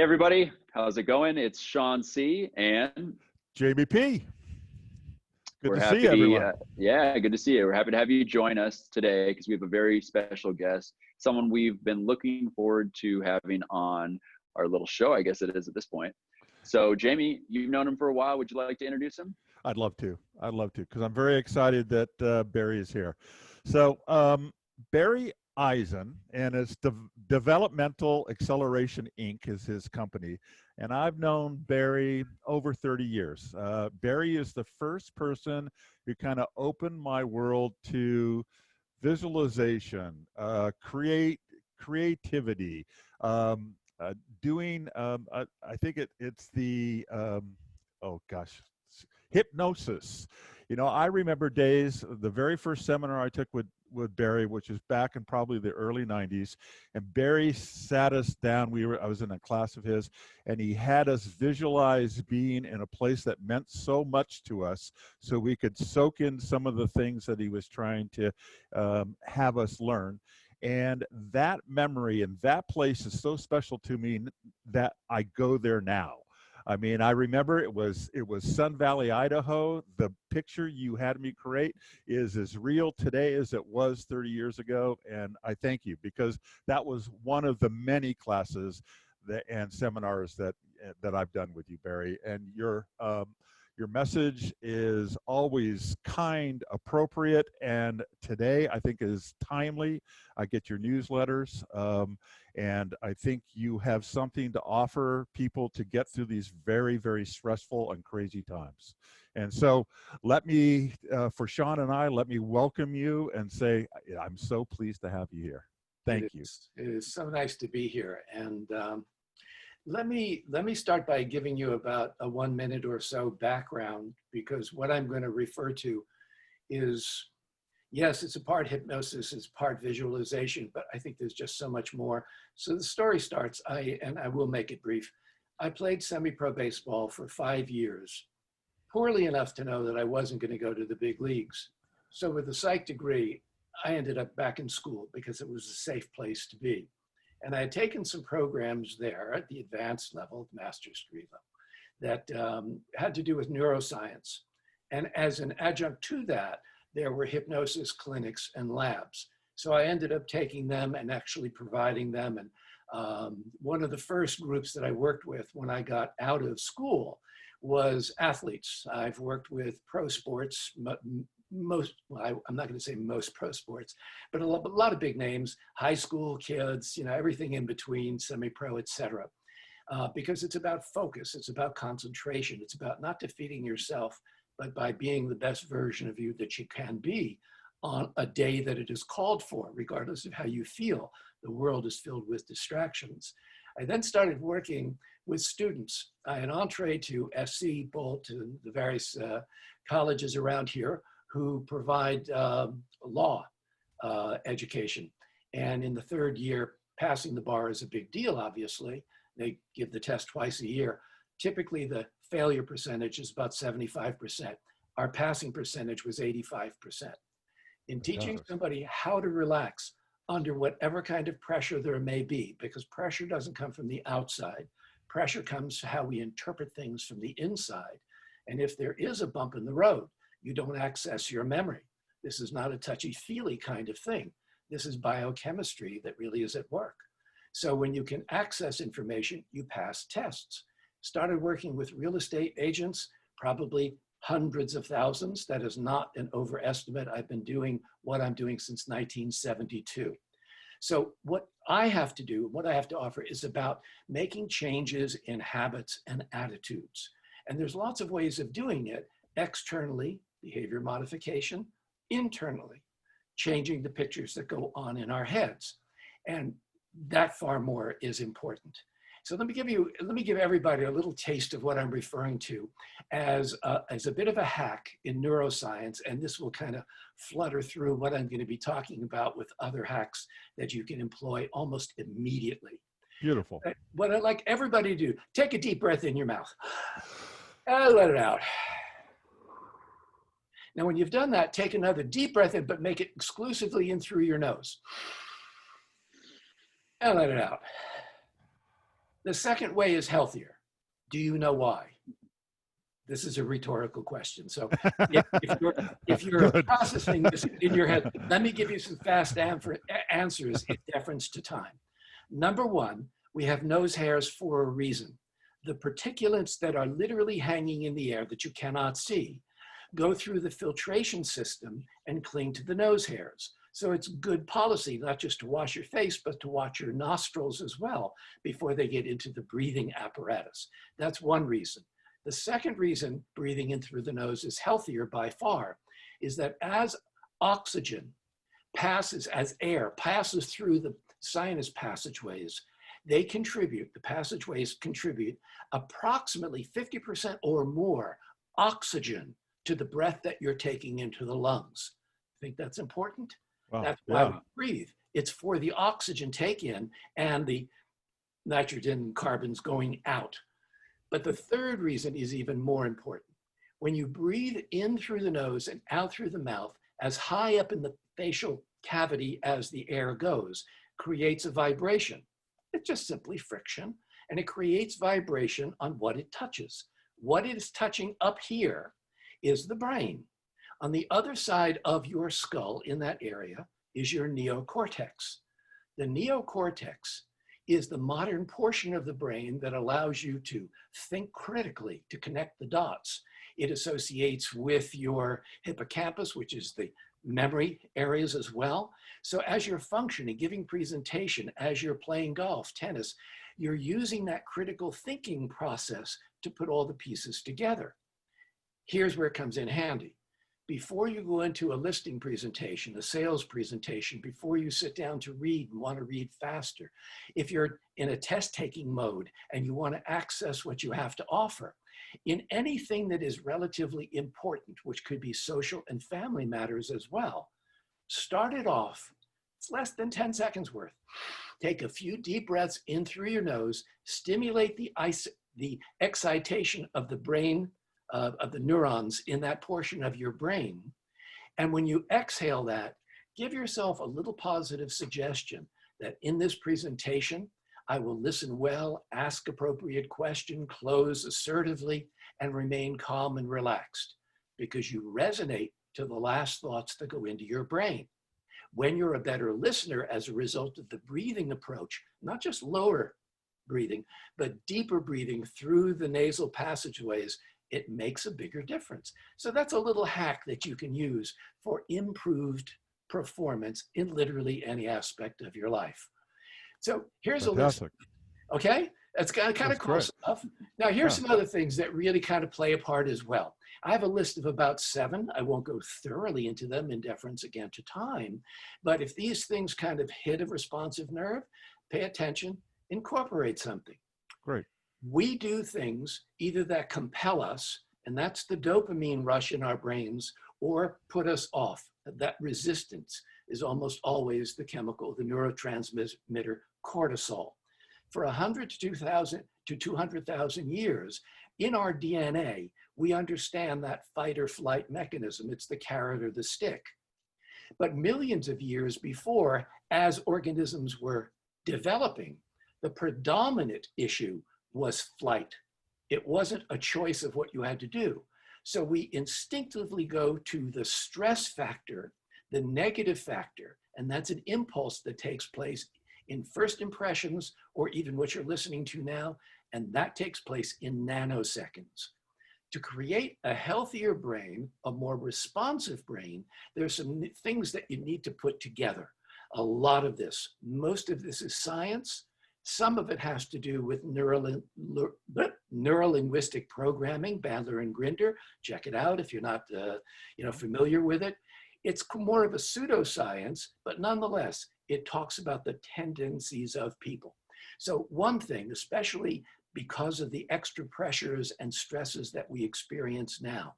Everybody, how's it going? It's Shawn C, and Jamie P. Good we're to see happy. everyone. Yeah, good to see you. We're happy to have you join us today because we have a very special guest, someone we've been looking forward to having on our little show, I guess it is at this point. So, Jamie, you've known him for a while. Would you like to introduce him? I'd love to. I'd love to because I'm very excited that Barry is here. So, Barry Eisen and his Developmental Acceleration Inc. is his company. And I've known Barry over 30 years. Barry is the first person who kind of opened my world to visualization, creativity, doing, I think it's the, oh gosh, hypnosis. You know, I remember days, the very first seminar I took with Barry, which is back in probably the early 90s, and Barry sat us down. I was in a class of his, and he had us visualize being in a place that meant so much to us so we could soak in some of the things that he was trying to have us learn. And that memory and that place is so special to me that I go there now. I mean, I remember it was Sun Valley, Idaho. The picture you had me create is as real today as it was 30 years ago. And I thank you because that was one of the many classes and seminars that I've done with you, Barry. And your message is always kind, appropriate, and today I think is timely. I get your newsletters, and I think you have something to offer people to get through these very, very stressful and crazy times. And so let me, for Shawn and I, let me welcome you and say, I'm so pleased to have you here. Thank you. It is so nice to be here. And let me start by giving you about a 1 minute or so background, because what I'm going to refer to is, yes, it's a part hypnosis, it's part visualization, but I think there's just so much more. So the story starts, and I will make it brief. I played semi-pro baseball for 5 years, poorly enough to know that I wasn't going to go to the big leagues. So with a psych degree, I ended up back in school because it was a safe place to be. And I had taken some programs there at the advanced level, master's degree level, that had to do with neuroscience. And as an adjunct to that, there were hypnosis clinics and labs. So I ended up taking them and actually providing them. And one of the first groups that I worked with when I got out of school was athletes. I've worked with pro sports, I'm not going to say most pro sports, but a lot of big names, high school kids, you know, everything in between, semi-pro, et cetera. Because it's about focus, it's about concentration, it's about not defeating yourself, but by being the best version of you that you can be on a day that it is called for, regardless of how you feel. The world is filled with distractions. I then started working with students. I had entree to SC, Bolt, and the various colleges around here who provide law education. And in the third year, passing the bar is a big deal, obviously. They give the test twice a year. Typically, the failure percentage is about 75%. Our passing percentage was 85%. In teaching somebody how to relax under whatever kind of pressure there may be, because pressure doesn't come from the outside. Pressure comes to how we interpret things from the inside. And if there is a bump in the road, you don't access your memory. This is not a touchy-feely kind of thing. This is biochemistry that really is at work. So when you can access information, you pass tests. Started working with real estate agents, probably hundreds of thousands. That is not an overestimate. I've been doing what I'm doing since 1972. So what I have to do, what I have to offer is about making changes in habits and attitudes. And there's lots of ways of doing it. Externally, behavior modification; internally, changing the pictures that go on in our heads. And that far more is important. So let me give everybody a little taste of what I'm referring to as a bit of a hack in neuroscience, and this will kind of flutter through what I'm going to be talking about with other hacks that you can employ almost immediately. Beautiful. What I'd like everybody to do, take a deep breath in your mouth and let it out. Now, when you've done that, take another deep breath in, but make it exclusively in through your nose. And let it out. The second way is healthier. Do you know why? This is a rhetorical question. So if you're processing this in your head, let me give you some fast answers in deference to time. Number one, we have nose hairs for a reason. The particulates that are literally hanging in the air that you cannot see go through the filtration system and cling to the nose hairs. So it's good policy, not just to wash your face, but to wash your nostrils as well before they get into the breathing apparatus. That's one reason. The second reason breathing in through the nose is healthier by far is that as oxygen passes, as air passes through the sinus passageways, the passageways contribute approximately 50% or more oxygen to the breath that you're taking into the lungs. Think that's important? Wow. That's why we breathe. It's for the oxygen take in and the nitrogen and carbons going out. But the third reason is even more important. When you breathe in through the nose and out through the mouth, as high up in the facial cavity as the air goes, creates a vibration. It's just simply friction, and it creates vibration on what it touches. What it is touching up here is the brain. On the other side of your skull in that area is your neocortex. The neocortex is the modern portion of the brain that allows you to think critically, to connect the dots. It associates with your hippocampus, which is the memory areas as well. So as you're functioning, giving presentation, as you're playing golf, tennis, you're using that critical thinking process to put all the pieces together. Here's where it comes in handy. Before you go into a listing presentation, a sales presentation, before you sit down to read and want to read faster, if you're in a test-taking mode and you want to access what you have to offer, in anything that is relatively important, which could be social and family matters as well, start it off. It's less than 10 seconds worth. Take a few deep breaths in through your nose, stimulate the excitation of the brain, of the neurons in that portion of your brain. And when you exhale that, give yourself a little positive suggestion that in this presentation, I will listen well, ask appropriate question, close assertively, and remain calm and relaxed because you resonate to the last thoughts that go into your brain. When you're a better listener as a result of the breathing approach, not just lower breathing, but deeper breathing through the nasal passageways, it makes a bigger difference. So that's a little hack that you can use for improved performance in literally any aspect of your life. So here's Fantastic. a list. Okay, that's kind of cool stuff. Now here's some other things that really kind of play a part as well. I have a list of about 7. I won't go thoroughly into them in deference again to time, but if these things kind of hit a responsive nerve, pay attention, incorporate something. Great. We do things either that compel us, and that's the dopamine rush in our brains, or put us off. That resistance is almost always the chemical, the neurotransmitter cortisol. For 100 to 200,000 years, in our DNA, we understand that fight or flight mechanism. It's the carrot or the stick. But millions of years before, as organisms were developing, the predominant issue was flight. It wasn't a choice of what you had to do. So we instinctively go to the stress factor, the negative factor, and that's an impulse that takes place in first impressions or even what you're listening to now, and that takes place in nanoseconds. To create a healthier brain, a more responsive brain, there's some things that you need to put together. A lot of this, most of this is science. Some of it has to do with neuro-linguistic programming, Bandler and Grinder. Check it out if you're not familiar with it. It's more of a pseudoscience, but nonetheless, it talks about the tendencies of people. So one thing, especially because of the extra pressures and stresses that we experience now,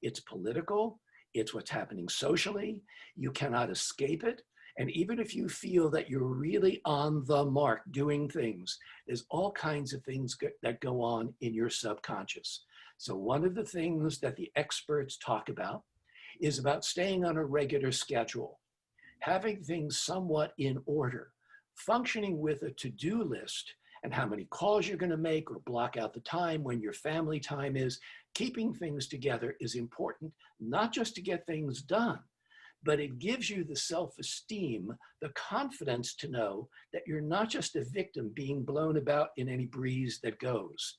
it's political, it's what's happening socially, you cannot escape it. And even if you feel that you're really on the mark doing things, there's all kinds of things that go on in your subconscious. So one of the things that the experts talk about is about staying on a regular schedule, having things somewhat in order, functioning with a to-do list and how many calls you're going to make, or block out the time when your family time is. Keeping things together is important, not just to get things done, but it gives you the self-esteem, the confidence to know that you're not just a victim being blown about in any breeze that goes.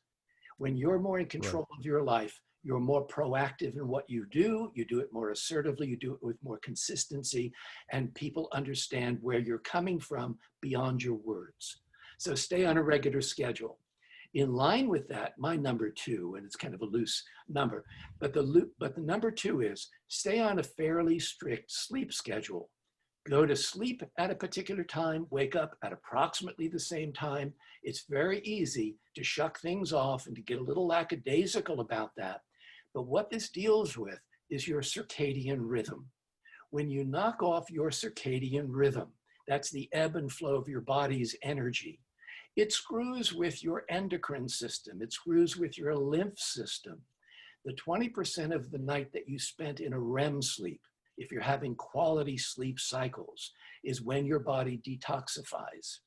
When you're more in control of your life, you're more proactive in what you do it more assertively, you do it with more consistency, and people understand where you're coming from beyond your words. So stay on a regular schedule. In line with that, my number 2, and it's kind of a loose number, but the number 2 is stay on a fairly strict sleep schedule. Go to sleep at a particular time, wake up at approximately the same time. It's very easy to shuck things off and to get a little lackadaisical about that. But what this deals with is your circadian rhythm. When you knock off your circadian rhythm, that's the ebb and flow of your body's energy. It screws with your endocrine system. It screws with your lymph system. The 20% of the night that you spent in a REM sleep, if you're having quality sleep cycles, is when your body detoxifies.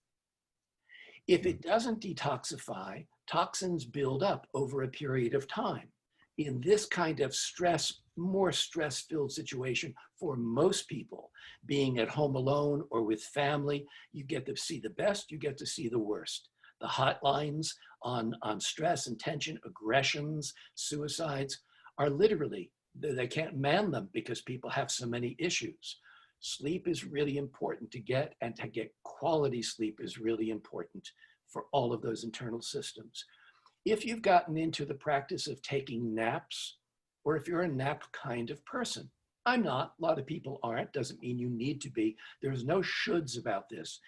If it doesn't detoxify, toxins build up over a period of time. In this kind of more stress-filled situation for most people, being at home alone or with family, you get to see the best, you get to see the worst. The hotlines on stress and tension, aggressions, suicides are literally, they can't man them because people have so many issues. Sleep is really important to get, and to get quality sleep is really important for all of those internal systems. If you've gotten into the practice of taking naps, or if you're a nap kind of person, I'm not, a lot of people aren't, doesn't mean you need to be. There's no shoulds about this.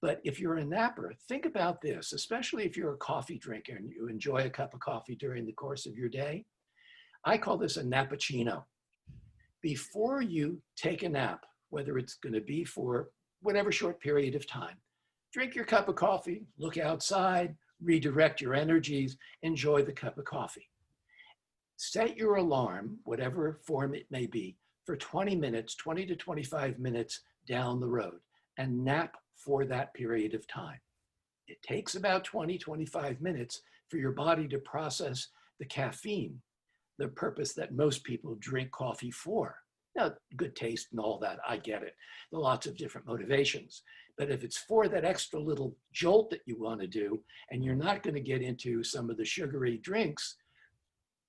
But if you're a napper, think about this, especially if you're a coffee drinker and you enjoy a cup of coffee during the course of your day. I call this a nappuccino. Before you take a nap, whether it's going to be for whatever short period of time, drink your cup of coffee, look outside, redirect your energies, enjoy the cup of coffee. Set your alarm, whatever form it may be, for 20 minutes, 20 to 25 minutes down the road, and nap for that period of time. It takes about 20, 25 minutes for your body to process the caffeine, the purpose that most people drink coffee for. Now, good taste and all that, I get it. There are lots of different motivations. But if it's for that extra little jolt that you want to do, and you're not going to get into some of the sugary drinks,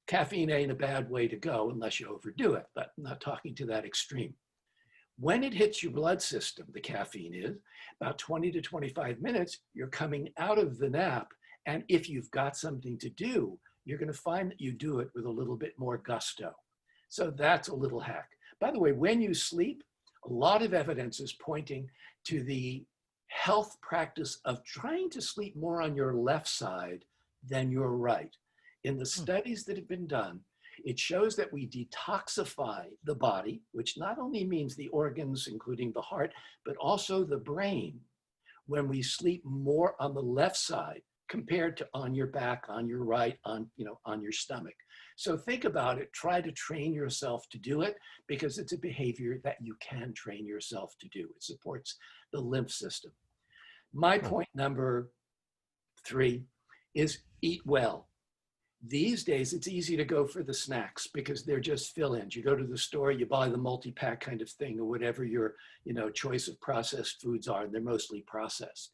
caffeine ain't a bad way to go unless you overdo it, but I'm not talking to that extreme. When it hits your blood system, the caffeine is, about 20 to 25 minutes, you're coming out of the nap. And if you've got something to do, you're going to find that you do it with a little bit more gusto. So that's a little hack. By the way, when you sleep, a lot of evidence is pointing to the health practice of trying to sleep more on your left side than your right. In the studies that have been done, it shows that we detoxify the body, which not only means the organs, including the heart, but also the brain, when we sleep more on the left side compared to on your back, on your right, on your stomach. So think about it, try to train yourself to do it, because it's a behavior that you can train yourself to do. It supports the lymph system. My point number 3 is eat well. These days, it's easy to go for the snacks because they're just fill-ins. You go to the store, you buy the multi-pack kind of thing, or whatever your choice of processed foods are, and they're mostly processed.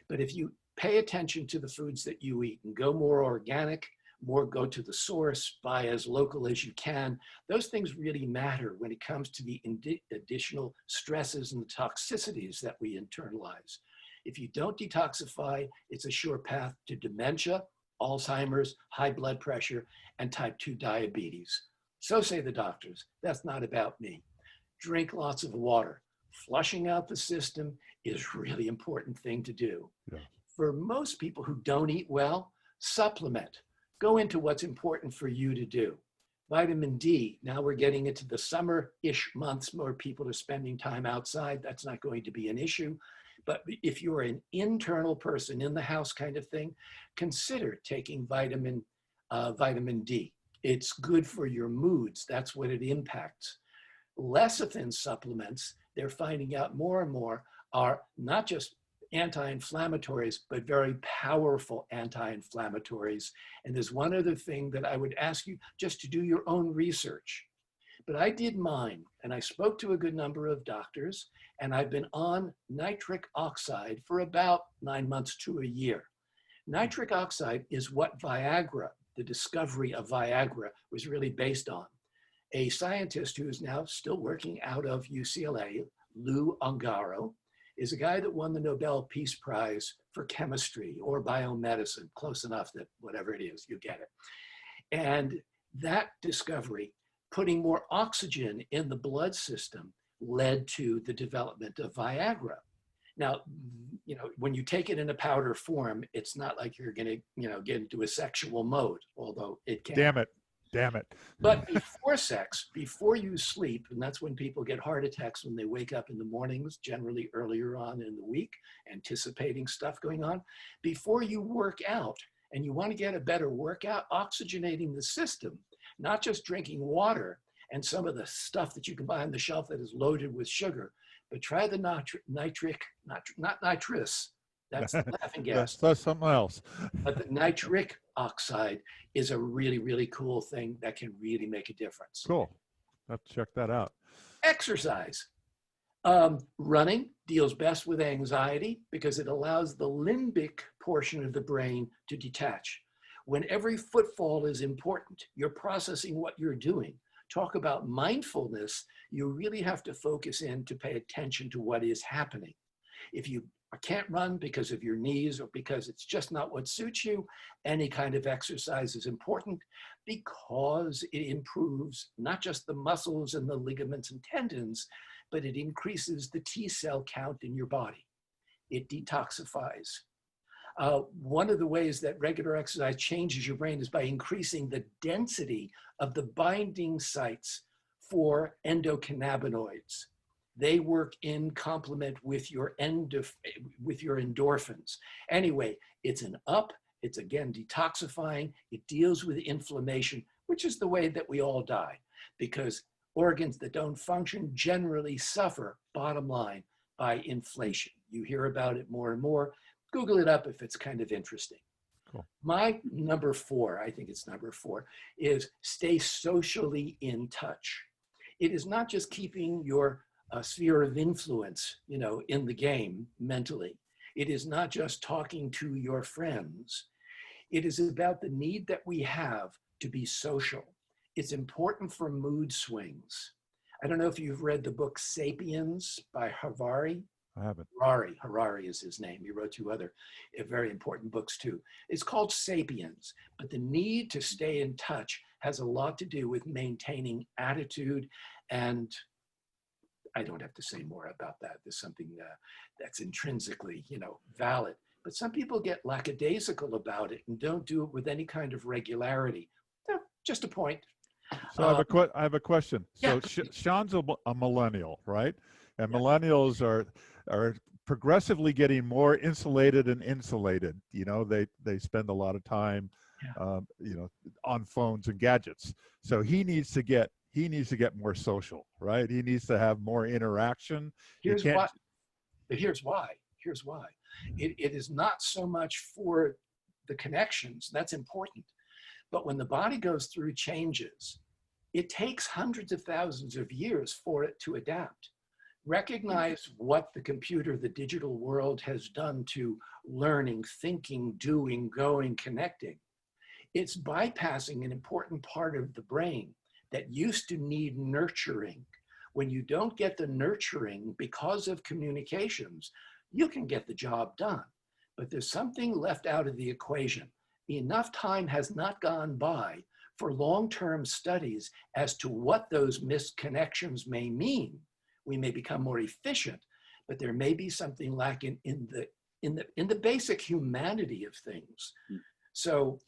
But if you pay attention to the foods that you eat and go more organic, more go to the source, buy as local as you can, those things really matter when it comes to the additional stresses and the toxicities that we internalize. If you don't detoxify, it's a sure path to dementia, Alzheimer's, high blood pressure, and type 2 diabetes. So say the doctors. That's not about me. Drink lots of water. Flushing out the system is a really important thing to do. Yeah. For most people who don't eat well, supplement. Go into what's important for you to do. Vitamin D, now we're getting into the summer-ish months, more people are spending time outside. That's not going to be an issue. But if you're an internal person in the house kind of thing, consider taking vitamin D. It's good for your moods. That's what it impacts. Lecithin supplements, they're finding out more and more, are not just anti-inflammatories, but very powerful anti-inflammatories. And there's one other thing that I would ask you just to do your own research. But I did mine, and I spoke to a good number of doctors, and I've been on nitric oxide for about 9 months to a year. Nitric oxide is what Viagra, the discovery of Viagra, was really based on. A scientist who is now still working out of UCLA, Lou Ungaro, is a guy that won the Nobel Peace Prize for chemistry or biomedicine, close enough that whatever it is, you get it. And that discovery, putting more oxygen in the blood system, led to the development of Viagra. Now, when you take it in a powder form, it's not like you're going to, get into a sexual mode, although it can. Damn it. But before sex, before you sleep, and that's when people get heart attacks when they wake up in the mornings, generally earlier on in the week, anticipating stuff going on. Before you work out, and you want to get a better workout, oxygenating the system, not just drinking water and some of the stuff that you can buy on the shelf that is loaded with sugar, but try the not nitrous. That's the laughing gas. That's something else. But the nitric oxide is a really, really cool thing that can really make a difference. Cool. I'll have to check that out. Exercise. Running deals best with anxiety because it allows the limbic portion of the brain to detach. When every footfall is important, you're processing what you're doing. Talk about mindfulness, you really have to focus in to pay attention to what is happening. If you can't run because of your knees or because it's just not what suits you, any kind of exercise is important because it improves not just the muscles and the ligaments and tendons, but it increases the T cell count in your body. It detoxifies. One of the ways that regular exercise changes your brain is by increasing the density of the binding sites for endocannabinoids. They work in complement with your endorphins. Anyway, it's it's again detoxifying, it deals with inflammation, which is the way that we all die, because organs that don't function generally suffer, bottom line, by inflation. You hear about it more and more. Google it up if it's kind of interesting. Cool. My number 4, I think it's number 4, is stay socially in touch. It is not just keeping your sphere of influence, in the game mentally. It is not just talking to your friends. It is about the need that we have to be social. It's important for mood swings. I don't know if you've read the book Sapiens by Harari. I haven't. Harari is his name. He wrote 2 other very important books too. It's called Sapiens, but the need to stay in touch has a lot to do with maintaining attitude, and I don't have to say more about that. There's something that's intrinsically, valid, but some people get lackadaisical about it and don't do it with any kind of regularity. Just a point. So I have a question. Yeah. So Shawn's a millennial, right? And millennials are progressively getting more insulated and insulated. They spend a lot of time, on phones and gadgets. So he needs to get more social, right? He needs to have more interaction. Here's why. It is not so much for the connections. That's important. But when the body goes through changes, it takes hundreds of thousands of years for it to adapt. Recognize what the computer, the digital world has done to learning, thinking, doing, going, connecting. It's bypassing an important part of the brain that used to need nurturing. When you don't get the nurturing because of communications, you can get the job done, but there's something left out of the equation. Enough time has not gone by for long-term studies as to what those missed connections may mean. We may become more efficient, but there may be something lacking in the basic humanity of things. So,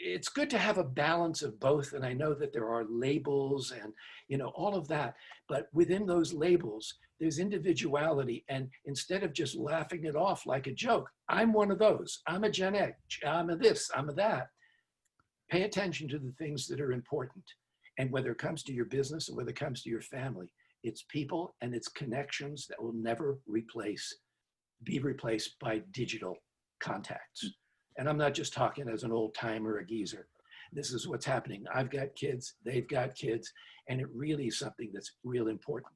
it's good to have a balance of both. And I know that there are labels and, all of that, but within those labels, there's individuality. And instead of just laughing it off like a joke, I'm one of those, I'm a Gen X, I'm a this, I'm a that. Pay attention to the things that are important. And whether it comes to your business or whether it comes to your family, it's people and it's connections that will never replace be replaced by digital contacts. And I'm not just talking as an old timer or a geezer. This is what's happening. I've got kids, they've got kids, and it really is something that's real important.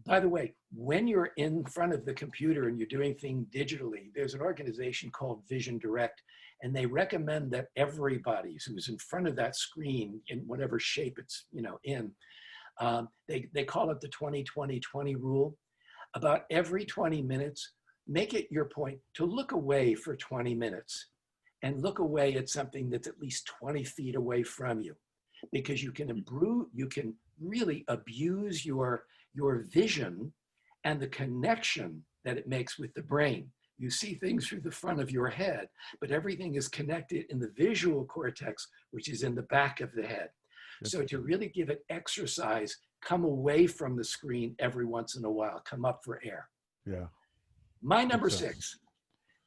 By the way, when you're in front of the computer and you're doing things digitally, there's an organization called Vision Direct, and they recommend that everybody who's in front of that screen in whatever shape it's in, they call it the 20-20-20 rule. About every 20 minutes, make it your point to look away for 20 minutes and look away at something that's at least 20 feet away from you, because you can really abuse your vision and the connection that it makes with the brain. You see things through the front of your head, but everything is connected in the visual cortex, which is in the back of the head. So to really give it exercise, come away from the screen every once in a while, come up for air. Yeah. My number 6,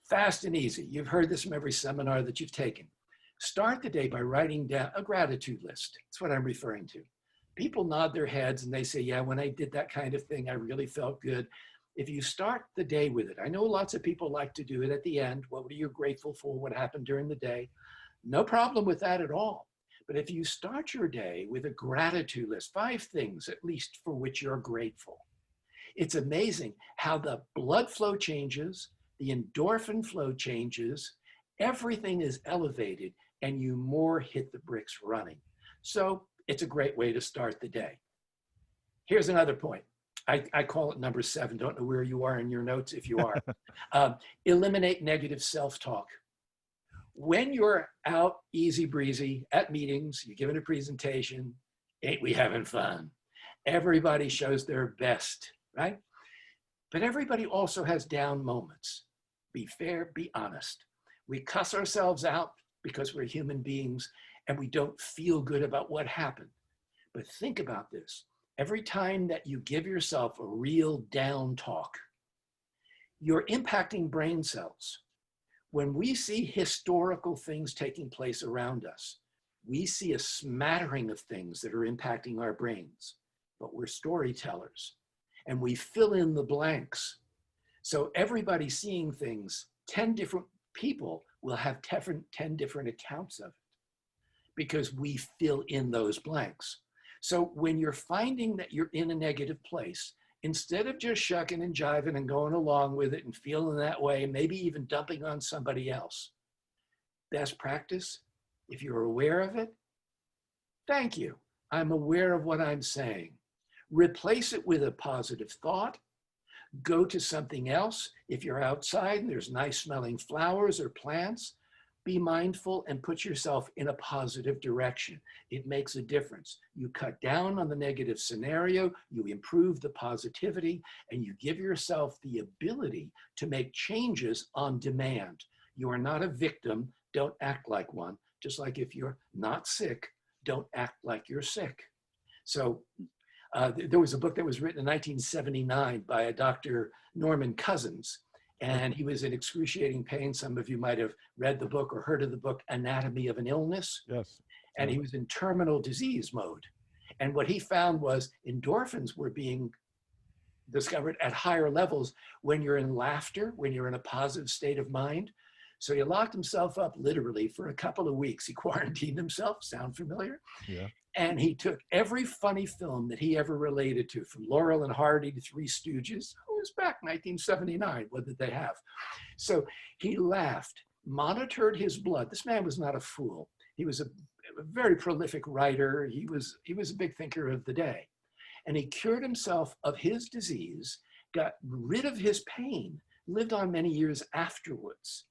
fast and easy. You've heard this from every seminar that you've taken. Start the day by writing down a gratitude list. That's what I'm referring to. People nod their heads and they say, yeah, when I did that kind of thing, I really felt good. If you start the day with it, I know lots of people like to do it at the end. What were you grateful for? What happened during the day? No problem with that at all. But if you start your day with a gratitude list, 5 things at least for which you're grateful, it's amazing how the blood flow changes, the endorphin flow changes, everything is elevated, and you more hit the bricks running. So it's a great way to start the day. Here's another point. I call it number 7. Don't know where you are in your notes if you are. Eliminate negative self-talk. When you're out easy breezy at meetings, you're giving a presentation, ain't we having fun? Everybody shows their best, right? But everybody also has down moments. Be fair, be honest. We cuss ourselves out because we're human beings and we don't feel good about what happened. But think about this. Every time that you give yourself a real down talk, you're impacting brain cells. When we see historical things taking place around us, we see a smattering of things that are impacting our brains, but we're storytellers and we fill in the blanks. So everybody seeing things, 10 different people will have 10 different accounts of it because we fill in those blanks. So when you're finding that you're in a negative place, instead of just shucking and jiving and going along with it and feeling that way, maybe even dumping on somebody else, best practice, if you're aware of it, thank you. I'm aware of what I'm saying. Replace it with a positive thought. Go to something else. If you're outside and there's nice smelling flowers or plants, be mindful and put yourself in a positive direction. It makes a difference. You cut down on the negative scenario, you improve the positivity, and you give yourself the ability to make changes on demand. You are not a victim, don't act like one. Just like if you're not sick, don't act like you're sick. So there was a book that was written in 1979 by a Dr. Norman Cousins, and he was in excruciating pain. Some of you might have read the book or heard of the book, Anatomy of an Illness. Yes. And he was in terminal disease mode. And what he found was endorphins were being discovered at higher levels when you're in laughter, when you're in a positive state of mind. So he locked himself up literally for a couple of weeks. He quarantined himself, sound familiar? Yeah. And he took every funny film that he ever related to, from Laurel and Hardy to Three Stooges. Oh, it was back 1979. What did they have? So he laughed, monitored his blood. This man was not a fool. He was a very prolific writer. He was a big thinker of the day. And he cured himself of his disease, got rid of his pain, lived on many years afterwards.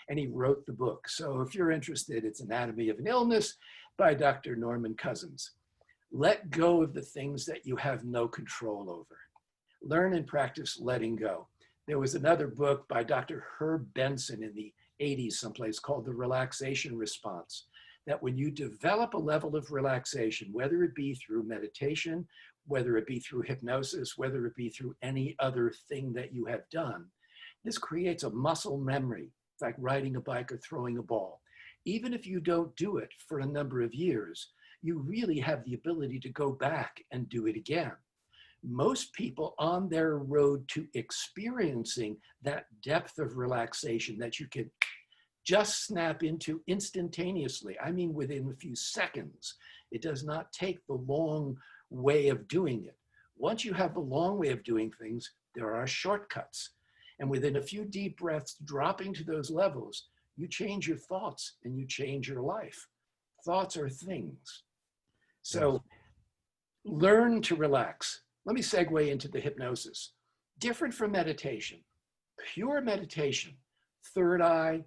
And he wrote the book. So if you're interested, it's Anatomy of an Illness by Dr. Norman Cousins. Let go of the things that you have no control over. Learn and practice letting go. There was another book by Dr. Herb Benson in the 80s someplace called The Relaxation Response, that when you develop a level of relaxation, whether it be through meditation, whether it be through hypnosis, whether it be through any other thing that you have done, this creates a muscle memory. It's like riding a bike or throwing a ball. Even if you don't do it for a number of years, you really have the ability to go back and do it again. most people on their road to experiencing that depth of relaxation that you can just snap into instantaneously. I mean, within a few seconds. It does not take the long way of doing it. Once you have the long way of doing things, there are shortcuts. And within a few deep breaths, dropping to those levels, you change your thoughts and you change your life. Thoughts are things. So learn to relax. Let me segue into the hypnosis. Different from meditation, pure meditation, third eye,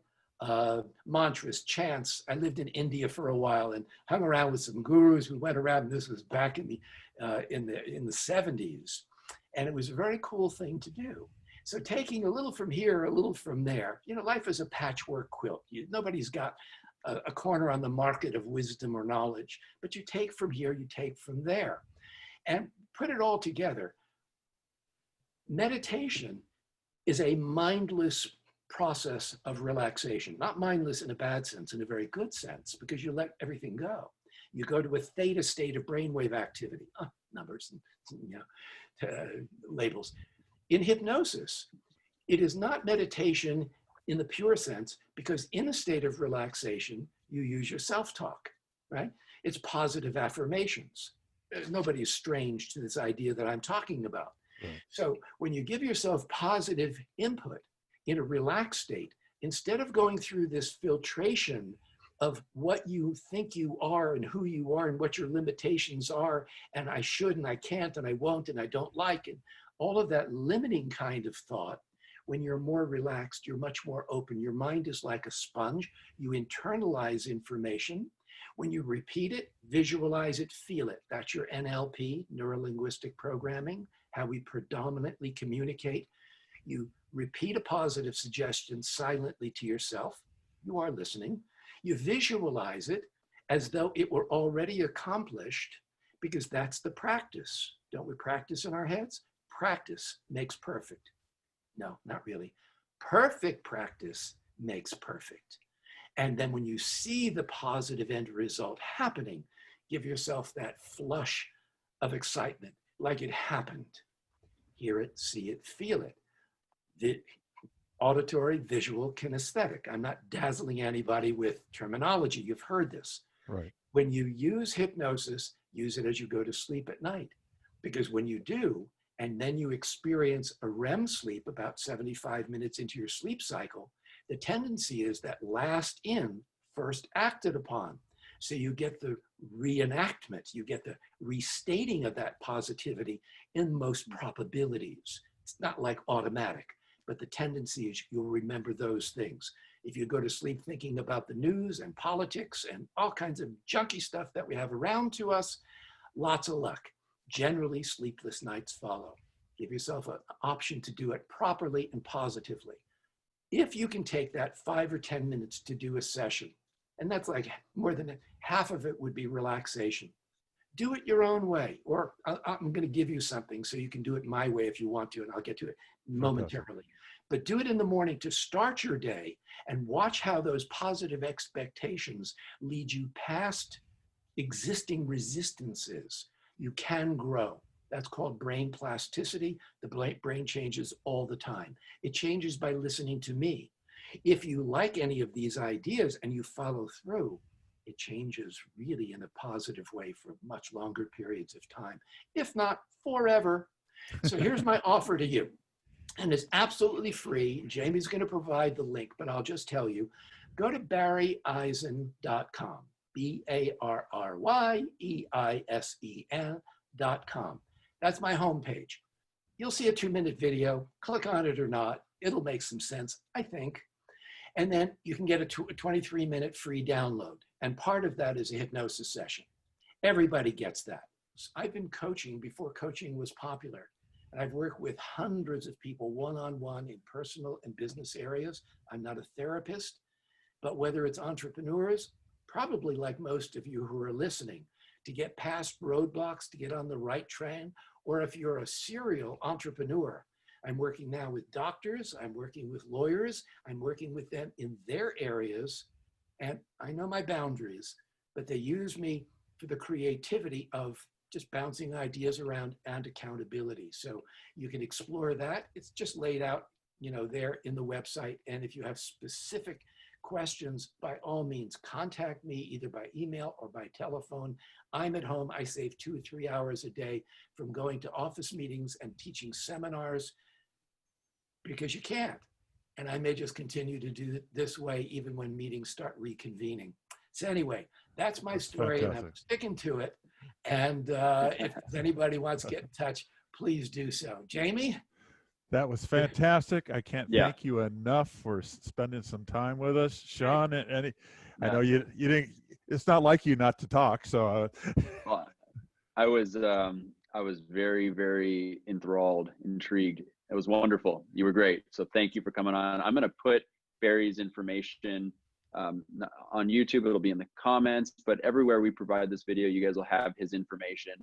mantras, chants. I lived in India for a while and hung around with some gurus. We went around, and this was back in the 70s. And it was a very cool thing to do. So taking a little from here, a little from there, you know, life is a patchwork quilt. Nobody's got a corner on the market of wisdom or knowledge, but you take from here, you take from there, and put it all together. Meditation is a mindless process of relaxation, not mindless in a bad sense, in a very good sense, because you let everything go. You go to a theta state of brainwave activity, numbers and you know, labels. In hypnosis, it is not meditation in the pure sense, because in a state of relaxation, you use your self-talk, right? It's positive affirmations. Nobody is strange to this idea that I'm talking about. Right. So when you give yourself positive input in a relaxed state, instead of going through this filtration of what you think you are and who you are and what your limitations are, and I should and I can't and I won't and I don't like it, all of that limiting kind of thought, when you're more relaxed, you're much more open. Your mind is like a sponge. You internalize information. When you repeat it, visualize it, feel it. That's your NLP, neuro-linguistic programming, how we predominantly communicate. You repeat a positive suggestion silently to yourself. You are listening. You visualize it as though it were already accomplished, because that's the practice. Don't we practice in our heads? Practice makes perfect. No, not really. Perfect practice makes perfect. And then when you see the positive end result happening, give yourself that flush of excitement, like it happened. Hear it, see it, feel it. The auditory, visual, kinesthetic. I'm not dazzling anybody with terminology. You've heard this. Right. When you use hypnosis, use it as you go to sleep at night. Because when you do, and then you experience a REM sleep about 75 minutes into your sleep cycle, the tendency is that last in, first acted upon. So you get the reenactment, you get the restating of that positivity in most probabilities. It's not like automatic, but the tendency is you'll remember those things. If you go to sleep thinking about the news and politics and all kinds of junky stuff that we have around to us, lots of luck. Generally, sleepless nights follow. Give yourself an option to do it properly and positively. If you can take that 5 or 10 minutes to do a session, and that's like more than half of it would be relaxation. Do it your own way, or I'm going to give you something so you can do it my way if you want to, and I'll get to it momentarily. But do it in the morning to start your day and watch how those positive expectations lead you past existing resistances. You can grow. That's called brain plasticity. The brain changes all the time. It changes by listening to me. If you like any of these ideas and you follow through, it changes really in a positive way for much longer periods of time, if not forever. So here's my offer to you. And it's absolutely free. Jamie's going to provide the link, but I'll just tell you, go to barryeisen.com, BARRYEISEN.com. That's my homepage. You'll see a 2-minute video. Click on it or not. It'll make some sense, I think. And then you can get a 23-minute free download. And part of that is a hypnosis session. Everybody gets that. I've been coaching before coaching was popular. And I've worked with hundreds of people one-on-one in personal and business areas. I'm not a therapist, but whether it's entrepreneurs, probably like most of you who are listening, to get past roadblocks, to get on the right train, or if you're a serial entrepreneur, I'm working now with doctors, I'm working with lawyers, I'm working with them in their areas, and I know my boundaries, but they use me for the creativity of just bouncing ideas around and accountability. So you can explore that. It's just laid out, there in the website. And if you have specific questions, by all means, contact me either by email or by telephone. I'm at home. I save 2 or 3 hours a day from going to office meetings and teaching seminars because you can't. And I may just continue to do it this way even when meetings start reconvening. So anyway, that's my story, and I'm sticking to it. And if anybody wants to get in touch, please do so. Jamie? That was fantastic. I can't thank you enough for spending some time with us. Shawn, I know you didn't, it's not like you not to talk. So well, I was very, very enthralled, intrigued. It was wonderful. You were great. So thank you for coming on. I'm going to put Barry's information on YouTube. It'll be in the comments, but everywhere we provide this video, you guys will have his information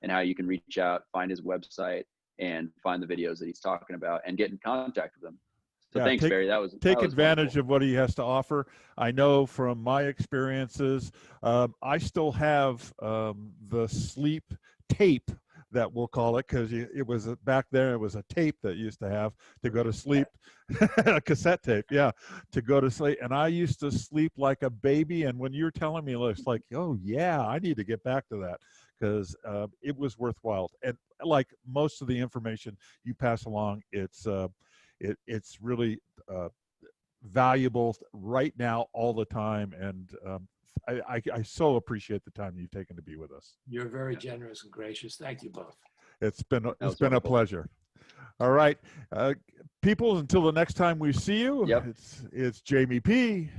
and how you can reach out, find his website, and find the videos that he's talking about and get in contact with him. So thanks, Barry. That was advantage wonderful. of what he has to offer. I know from my experiences, I still have the sleep tape, that we'll call it, because it was back there. It was a tape that used to have to go to sleep, a cassette tape, to go to sleep. And I used to sleep like a baby. And when you're telling me, it's like, oh yeah, I need to get back to that, because it was worthwhile. And like most of the information you pass along, it's really valuable right now, all the time. And I so appreciate the time you've taken to be with us. You're very generous and gracious. Thank you both. It's been a pleasure. All right, people, until the next time we see you, it's Jamie P.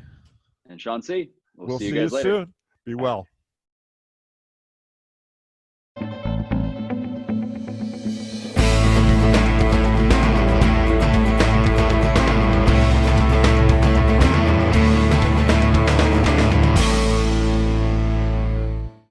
and Shawn C. We'll see you see guys you later. soon. Be well.